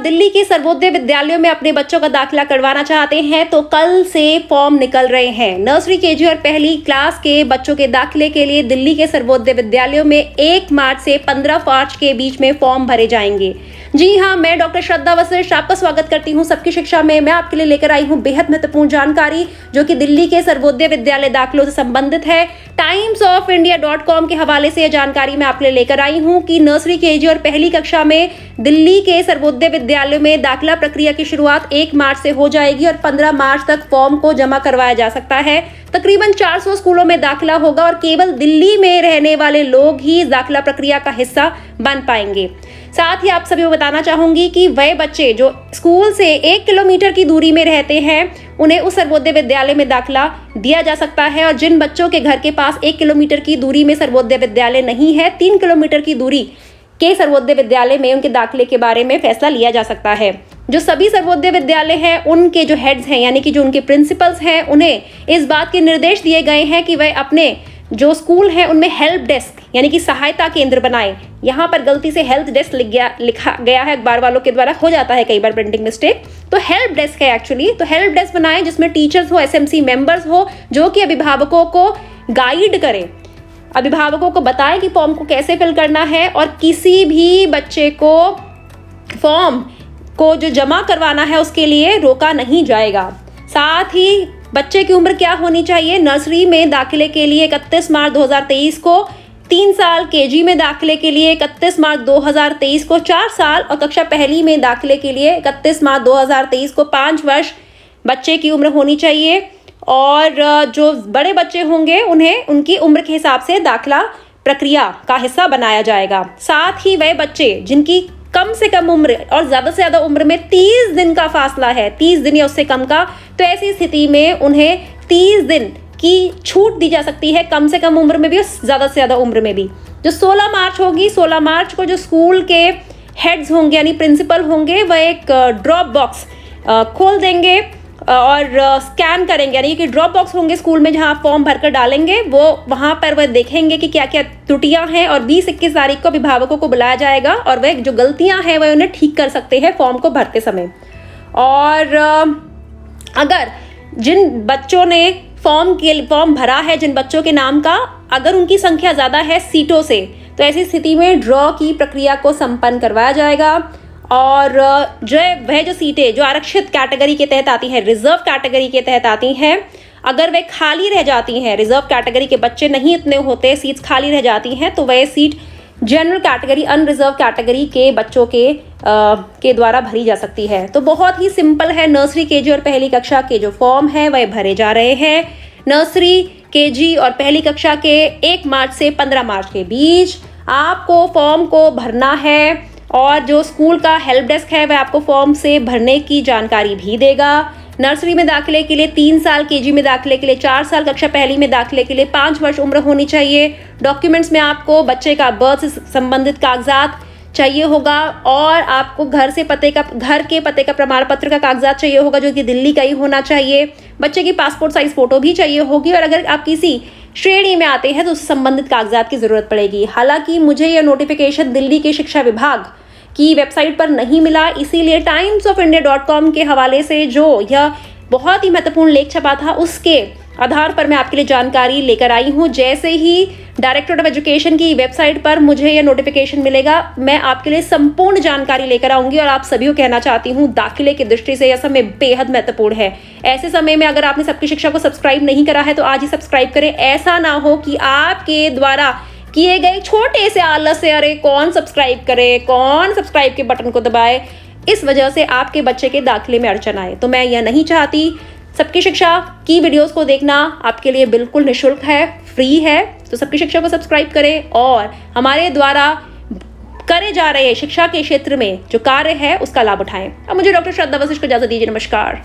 दिल्ली के सर्वोदय विद्यालयों में अपने बच्चों का दाखिला करवाना चाहते हैं तो कल से फॉर्म निकल रहे हैं। नर्सरी, केजी और पहली क्लास के बच्चों के दाखिले के लिए दिल्ली के सर्वोदय विद्यालयों में 1 मार्च से 15 मार्च के बीच में फॉर्म भरे जाएंगे। जी हाँ, मैं डॉक्टर श्रद्धा वशिष्ठ आपका स्वागत करती हूँ सबकी शिक्षा में। मैं आपके लिए लेकर आई हूँ बेहद महत्वपूर्ण जानकारी जो कि दिल्ली के सर्वोदय विद्यालय दाखिलों से संबंधित है। timesofIndia.com के हवाले से यह जानकारी मैं आपके लिए लेकर आई हूँ कि नर्सरी, केजी और पहली कक्षा में दिल्ली के सर्वोदय विद्यालयों में दाखिला प्रक्रिया की शुरुआत 1 मार्च से हो जाएगी और 15 मार्च तक फॉर्म को जमा करवाया जा सकता है। तकरीबन 400 स्कूलों में दाखिला होगा और केवल दिल्ली में रहने वाले लोग ही इस दाखिला प्रक्रिया का हिस्सा बन पाएंगे। साथ ही आप सभी को बताना चाहूंगी कि वह बच्चे जो स्कूल से 1 किलोमीटर की दूरी में रहते हैं उन्हें उस सर्वोदय विद्यालय में दाखिला दिया जा सकता है, और जिन बच्चों के घर के पास 1 किलोमीटर की दूरी में सर्वोदय विद्यालय नहीं है, 3 किलोमीटर की दूरी के सर्वोदय विद्यालय में उनके दाखिले के बारे में फैसला लिया जा सकता है। जो सभी सर्वोदय विद्यालय हैं उनके जो हेड्स हैं यानी कि जो उनके प्रिंसिपल्स हैं उन्हें इस बात के निर्देश दिए गए हैं कि वह अपने जो स्कूल है उनमें हेल्प डेस्क यानी कि सहायता केंद्र बनाएं। यहाँ पर गलती से हेल्थ डेस्क लिखा गया है, अखबार वालों के द्वारा हो जाता है कई बार प्रिंटिंग मिस्टेक, तो हेल्प डेस्क है एक्चुअली। तो हेल्प डेस्क बनाएं जिसमें टीचर्स हो, एसएमसी मेंबर्स हो जो कि अभिभावकों को गाइड करें, अभिभावकों को बताएं कि फॉर्म को कैसे फिल करना है, और किसी भी बच्चे को फॉर्म को जो जमा करवाना है उसके लिए रोका नहीं जाएगा। साथ ही बच्चे की उम्र क्या होनी चाहिए? नर्सरी में दाखिले के लिए 31 मार्च 2023 को, 3 साल केजी में दाखिले के लिए 31 मार्च 2023 को, 4 साल और कक्षा पहली में दाखिले के लिए 31 मार्च 2023 को 5 वर्ष बच्चे की उम्र होनी चाहिए। और जो बड़े बच्चे होंगे उन्हें उनकी उम्र के हिसाब से दाखिला प्रक्रिया का हिस्सा बनाया जाएगा। साथ ही वह बच्चे जिनकी कम से कम उम्र और ज़्यादा से ज़्यादा उम्र में 30 दिन का फासला है, 30 दिन या उससे कम का, तो ऐसी स्थिति में उन्हें 30 दिन की छूट दी जा सकती है, कम से कम उम्र में भी और ज़्यादा से ज़्यादा उम्र में भी। जो 16 मार्च होगी, 16 मार्च को जो स्कूल के हेड्स होंगे यानी प्रिंसिपल होंगे वह एक ड्रॉप बॉक्स खोल देंगे और स्कैन करेंगे, यानी कि ड्रॉप बॉक्स होंगे स्कूल में जहां फॉर्म भरकर डालेंगे, वो वहां पर वह देखेंगे कि क्या क्या त्रुटियां हैं, और 20-21 तारीख को अभिभावकों को बुलाया जाएगा और वह जो गलतियां हैं वह उन्हें ठीक कर सकते हैं फॉर्म को भरते समय। और अगर जिन बच्चों ने फॉर्म भरा है, जिन बच्चों के नाम का, अगर उनकी संख्या ज़्यादा है सीटों से, तो ऐसी स्थिति में ड्रॉ की प्रक्रिया को संपन्न करवाया जाएगा। और जो सीटें जो आरक्षित कैटेगरी के तहत आती हैं, रिजर्व कैटेगरी के तहत आती हैं, अगर वे खाली रह जाती हैं, रिजर्व कैटेगरी के बच्चे नहीं इतने होते, सीट्स खाली रह जाती हैं, तो वह seat general category, unreserved category के बच्चों के द्वारा भरी जा सकती है। तो बहुत ही सिंपल है। नर्सरी, केजी और पहली कक्षा के जो फॉर्म है वह भरे जा रहे हैं। नर्सरी, केजी और पहली कक्षा के 1 मार्च से 15 मार्च के बीच आपको फॉर्म को भरना है, और जो स्कूल का हेल्प डेस्क है वह आपको फॉर्म से भरने की जानकारी भी देगा। नर्सरी में दाखिले के लिए 3 साल, केजी में दाखिले के लिए 4 साल, कक्षा पहली में दाखिले के लिए 5 वर्ष उम्र होनी चाहिए। डॉक्यूमेंट्स में आपको बच्चे का बर्थ से संबंधित कागजात चाहिए होगा, और आपको घर के पते का प्रमाण पत्र का कागजात चाहिए होगा जो कि दिल्ली का ही होना चाहिए। बच्चे की पासपोर्ट साइज फोटो भी चाहिए होगी, और अगर आप किसी श्रेणी में आते हैं तो उससे संबंधित कागजात की जरूरत पड़ेगी। हालांकि मुझे यह नोटिफिकेशन दिल्ली के शिक्षा विभाग की वेबसाइट पर नहीं मिला, इसीलिए timesofIndia.com के हवाले से जो यह बहुत ही महत्वपूर्ण लेख छपा था उसके आधार पर मैं आपके लिए जानकारी लेकर आई हूँ। जैसे ही डायरेक्टरेट ऑफ एजुकेशन की वेबसाइट पर मुझे यह नोटिफिकेशन मिलेगा, मैं आपके लिए संपूर्ण जानकारी लेकर आऊंगी। और आप सभी को कहना चाहती हूँ, दाखिले की दृष्टि से यह समय बेहद महत्वपूर्ण है। ऐसे समय में अगर आपने सबकी शिक्षा को सब्सक्राइब नहीं करा है तो आज ही सब्सक्राइब करें। ऐसा ना हो कि आपके द्वारा किए गए छोटे से आलस से अरे कौन सब्सक्राइब करे, कौन सब्सक्राइब के बटन को दबाए, इस वजह से आपके बच्चे के दाखिले में अड़चन आए। तो मैं यह नहीं चाहती। सबकी शिक्षा की वीडियोस को देखना आपके लिए बिल्कुल निःशुल्क है, फ्री है। तो सबकी शिक्षा को सब्सक्राइब करें और हमारे द्वारा करे जा रहे शिक्षा के क्षेत्र में जो कार्य है उसका लाभ उठाएं। अब मुझे डॉक्टर श्रद्धा वशिष्ठ को इजाजत दीजिए। नमस्कार।